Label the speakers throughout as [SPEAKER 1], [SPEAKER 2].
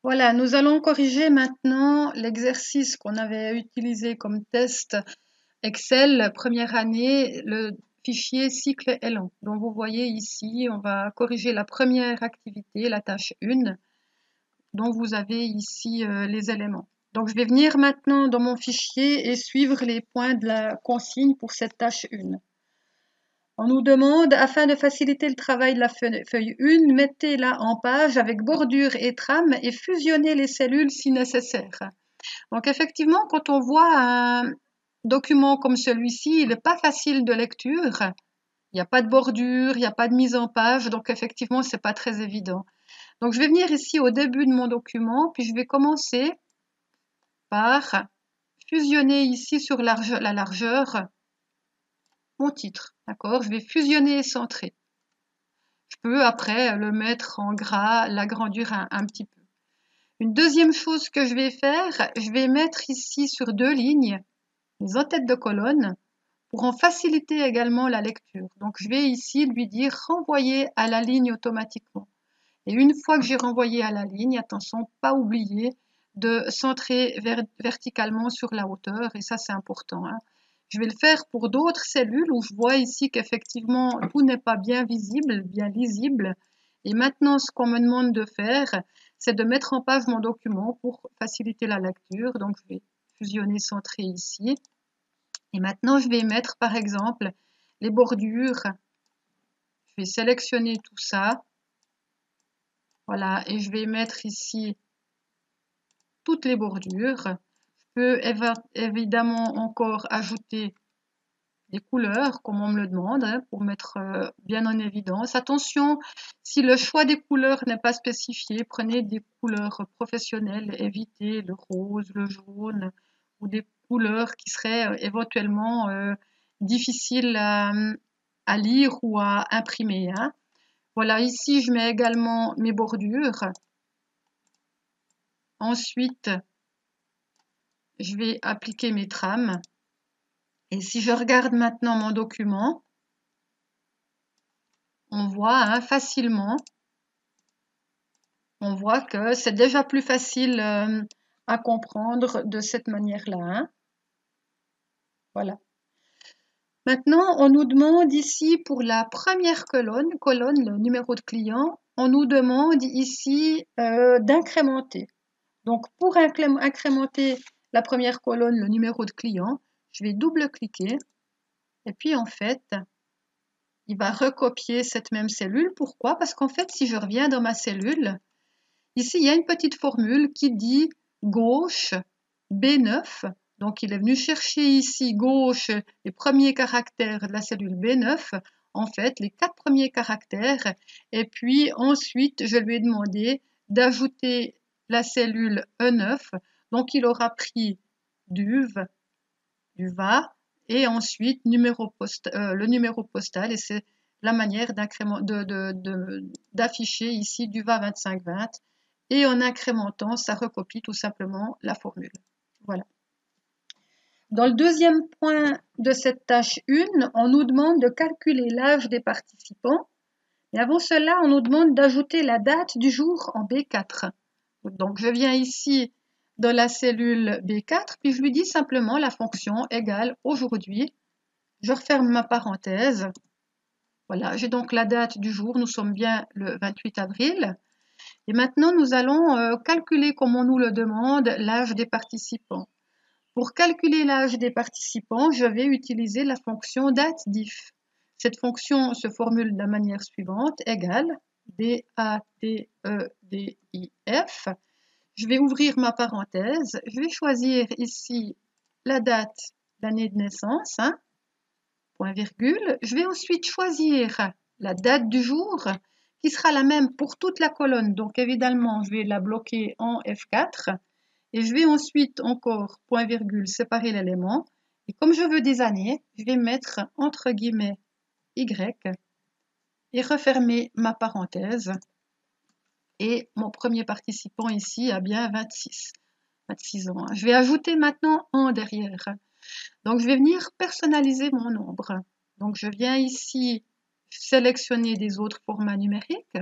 [SPEAKER 1] Voilà, nous allons corriger maintenant l'exercice qu'on avait utilisé comme test Excel première année, le fichier cycle élan. Donc vous voyez ici, on va corriger la première activité, la tâche 1, dont vous avez ici les éléments. Donc je vais venir maintenant dans mon fichier et suivre les points de la consigne pour cette tâche 1. On nous demande, afin de faciliter le travail de la feuille 1, mettez-la en page avec bordure et trame et fusionnez les cellules si nécessaire. Donc effectivement, quand on voit un document comme celui-ci, il n'est pas facile de lecture. Il n'y a pas de bordure, il n'y a pas de mise en page, donc effectivement, c'est pas très évident. Donc je vais venir ici au début de mon document, puis je vais commencer par fusionner ici sur la largeur mon titre. D'accord? Je vais fusionner et centrer. Je peux après le mettre en gras, l'agrandir un petit peu. Une deuxième chose que je vais faire, je vais mettre ici sur 2 lignes les en-têtes de colonne pour en faciliter également la lecture. Donc je vais ici lui dire renvoyer à la ligne automatiquement. Et une fois que j'ai renvoyé à la ligne, attention, pas oublier de centrer verticalement sur la hauteur, et ça c'est important. Hein. Je vais le faire pour d'autres cellules où je vois ici qu'effectivement tout n'est pas bien visible, bien lisible. Et maintenant, ce qu'on me demande de faire, c'est de mettre en page mon document pour faciliter la lecture. Donc je vais fusionner, centrer ici. Et maintenant, je vais mettre par exemple les bordures. Je vais sélectionner tout ça. Voilà, et je vais mettre ici toutes les bordures. Je peux évidemment encore ajouter des couleurs, comme on me le demande, hein, pour mettre bien en évidence. Attention, si le choix des couleurs n'est pas spécifié, prenez des couleurs professionnelles, évitez le rose, le jaune, ou des couleurs qui seraient éventuellement difficiles à lire ou à imprimer. Hein. Voilà, ici je mets également mes bordures. Ensuite, je vais appliquer mes trames. Et si je regarde maintenant mon document, on voit hein, facilement, on voit que c'est déjà plus facile à comprendre de cette manière-là. Hein. Voilà. Maintenant, on nous demande ici pour la première colonne, le numéro de client, on nous demande ici d'incrémenter. Donc, pour incrémenter la première colonne, le numéro de client, je vais double-cliquer et puis en fait, il va recopier cette même cellule. Pourquoi? Parce qu'en fait, si je reviens dans ma cellule, ici, il y a une petite formule qui dit gauche B9. Donc, il est venu chercher ici gauche les premiers caractères de la cellule B9, en fait, les 4 premiers caractères. Et puis ensuite, je lui ai demandé d'ajouter la cellule E9. Donc, il aura pris DUV, DUVA, et ensuite le numéro postal. Et c'est la manière d'afficher ici DUVA 2520. Et en incrémentant, ça recopie tout simplement la formule. Voilà. Dans le deuxième point de cette tâche 1, on nous demande de calculer l'âge des participants. Et avant cela, on nous demande d'ajouter la date du jour en B4. Donc, je viens ici dans la cellule B4, puis je lui dis simplement la fonction égale aujourd'hui. Je referme ma parenthèse. Voilà, j'ai donc la date du jour. Nous sommes bien le 28 avril. Et maintenant, nous allons calculer, comme on nous le demande, l'âge des participants. Pour calculer l'âge des participants, je vais utiliser la fonction datedif. Cette fonction se formule de la manière suivante, égale D-A-T-E-D-I-F. Je vais ouvrir ma parenthèse. Je vais choisir ici la date, l'année de naissance, hein, point virgule. Je vais ensuite choisir la date du jour, qui sera la même pour toute la colonne. Donc évidemment, je vais la bloquer en F4. Et je vais ensuite encore, point virgule, séparer l'élément. Et comme je veux des années, je vais mettre entre guillemets Y et refermer ma parenthèse. Et mon premier participant ici a bien 26 ans. Je vais ajouter maintenant en derrière. Donc je vais venir personnaliser mon nombre. Donc je viens ici sélectionner des autres formats numériques.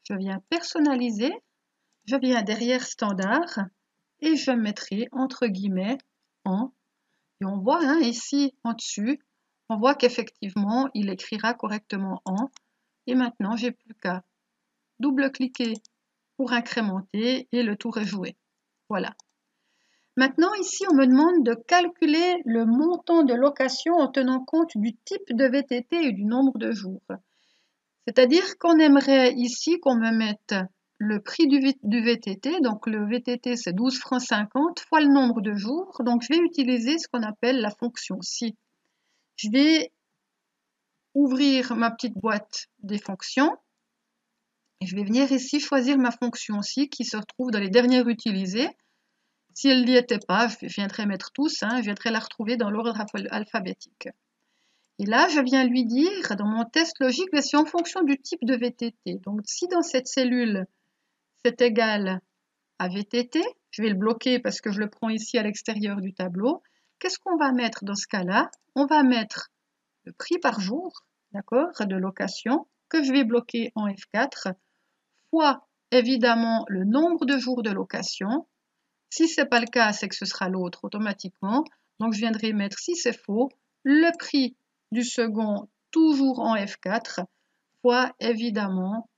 [SPEAKER 1] Je viens personnaliser. je viens derrière standard et je mettrai entre guillemets en. Et on voit hein, ici en dessus, on voit qu'effectivement, il écrira correctement en. Et maintenant, j'ai plus qu'à double-cliquer pour incrémenter et le tour est joué. Voilà. Maintenant, ici, on me demande de calculer le montant de location en tenant compte du type de VTT et du nombre de jours. C'est-à-dire qu'on aimerait ici qu'on me mette le prix du VTT, donc le VTT c'est 12 francs 50 fois le nombre de jours, donc je vais utiliser ce qu'on appelle la fonction si. Je vais ouvrir ma petite boîte des fonctions et je vais venir ici choisir ma fonction si qui se retrouve dans les dernières utilisées. Si elle n'y était pas, je viendrai mettre tous, hein, je viendrai la retrouver dans l'ordre alphabétique. Et là, je viens lui dire, dans mon test logique, c'est en fonction du type de VTT. Donc, si dans cette cellule, c'est égal à VTT, je vais le bloquer parce que je le prends ici à l'extérieur du tableau. Qu'est-ce qu'on va mettre dans ce cas-là? On va mettre le prix par jour, d'accord, de location, que je vais bloquer en F4, fois évidemment le nombre de jours de location. Si ce n'est pas le cas, c'est que ce sera l'autre automatiquement. Donc, je viendrai mettre, si c'est faux, le prix du second, toujours en F4, fois évidemment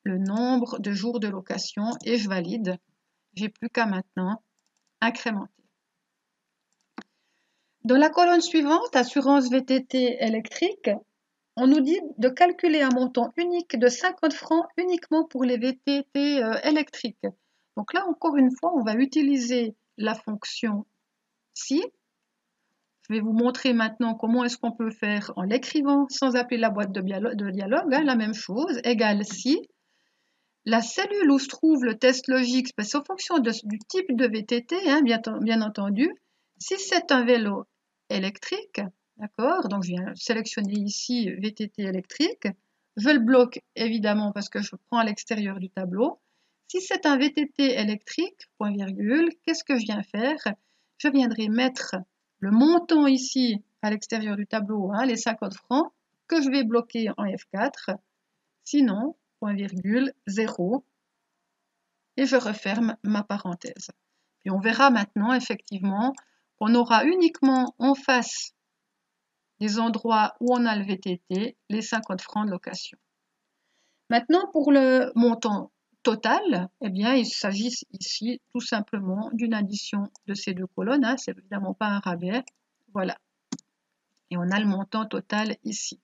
[SPEAKER 1] le nombre de jours de location et je valide. J'ai plus qu'à maintenant incrémenter. Dans la colonne suivante, assurance VTT électrique, on nous dit de calculer un montant unique de 50 francs uniquement pour les VTT électriques. Donc là, encore une fois, on va utiliser la fonction si. Je vais vous montrer maintenant comment est-ce qu'on peut faire en l'écrivant sans appeler la boîte de dialogue, hein, la même chose, égale si. La cellule où se trouve le test logique, c'est en fonction du type de VTT, hein, bien entendu. Si c'est un vélo électrique, d'accord, donc je viens sélectionner ici VTT électrique, je le bloque évidemment parce que je prends à l'extérieur du tableau. Si c'est un VTT électrique, point virgule, qu'est-ce que je viens faire? Je viendrai mettre le montant ici à l'extérieur du tableau, hein, les 50 francs, que je vais bloquer en F4. Sinon, point virgule, 0, et je referme ma parenthèse. Et on verra maintenant effectivement qu'on aura uniquement en face des endroits où on a le VTT les 50 francs de location. Maintenant, pour le montant total, eh bien, il s'agit ici tout simplement d'une addition de ces deux colonnes. Hein, c'est évidemment pas un rabais. Voilà. Et on a le montant total ici.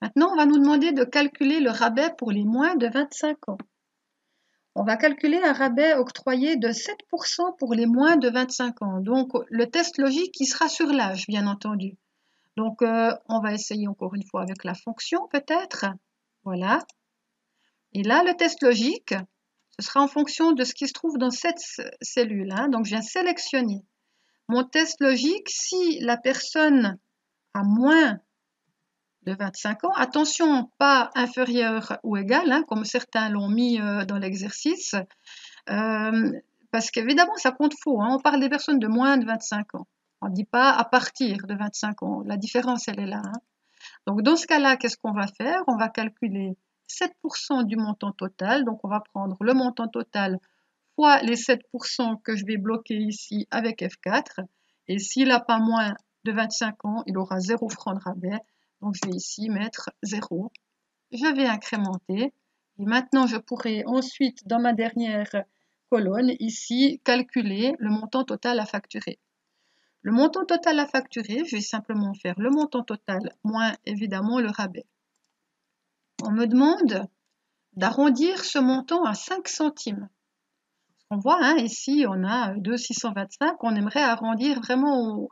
[SPEAKER 1] Maintenant, on va nous demander de calculer le rabais pour les moins de 25 ans. On va calculer un rabais octroyé de 7% pour les moins de 25 ans. Donc, le test logique qui sera sur l'âge, bien entendu. Donc, on va essayer encore une fois avec la fonction, peut-être. Voilà. Et là, le test logique, ce sera en fonction de ce qui se trouve dans cette cellule. Hein. Donc, je viens sélectionner mon test logique si la personne a moins de 25 ans. Attention, pas inférieur ou égal, hein, comme certains l'ont mis dans l'exercice, parce qu'évidemment, ça compte faux. Hein. On parle des personnes de moins de 25 ans. On ne dit pas à partir de 25 ans. La différence, elle est là. Hein. Donc, dans ce cas-là, qu'est-ce qu'on va faire? On va calculer 7% du montant total. Donc, on va prendre le montant total fois les 7% que je vais bloquer ici avec F4. Et s'il n'a pas moins de 25 ans, il aura 0 francs de rabais. Donc, je vais ici mettre 0. Je vais incrémenter. Et maintenant, je pourrai ensuite, dans ma dernière colonne, ici, calculer le montant total à facturer. Le montant total à facturer, je vais simplement faire le montant total moins évidemment le rabais. On me demande d'arrondir ce montant à 5 centimes. On voit hein, ici, on a 2,625, on aimerait arrondir vraiment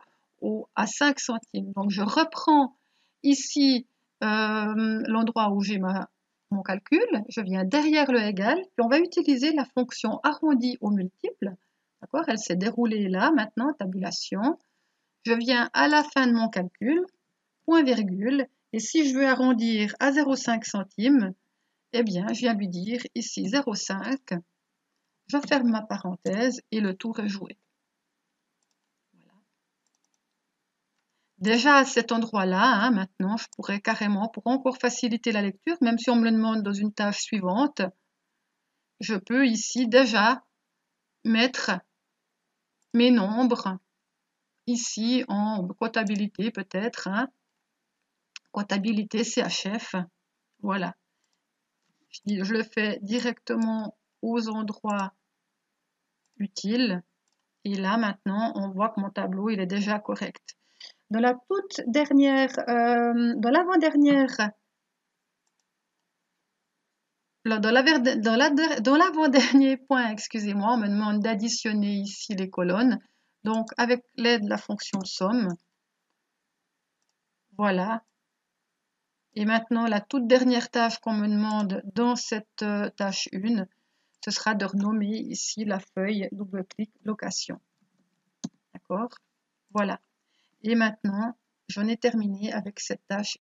[SPEAKER 1] à 5 centimes. Donc, je reprends ici l'endroit où j'ai mon calcul, je viens derrière le égal, puis on va utiliser la fonction arrondi au multiple. D'accord? Elle s'est déroulée là, maintenant, tabulation. Je viens à la fin de mon calcul, point virgule, et si je veux arrondir à 0,5 centimes, eh bien, je viens lui dire ici 0,5. Je ferme ma parenthèse et le tour est joué. Voilà. Déjà à cet endroit-là, hein, maintenant, je pourrais carrément, pour encore faciliter la lecture, même si on me le demande dans une tâche suivante, je peux ici déjà mettre mes nombres ici en comptabilité peut-être, hein, comptabilité CHF, voilà. Je le fais directement aux endroits utiles et là maintenant on voit que mon tableau il est déjà correct. Dans la toute dernière, dans l'avant-dernière, dans l'avant-dernier point, excusez-moi, on me demande d'additionner ici les colonnes. Donc avec l'aide de la fonction somme, voilà. Et maintenant, la toute dernière tâche qu'on me demande dans cette tâche 1, ce sera de renommer ici la feuille double-clic location. D'accord? Voilà. Et maintenant, j'en ai terminé avec cette tâche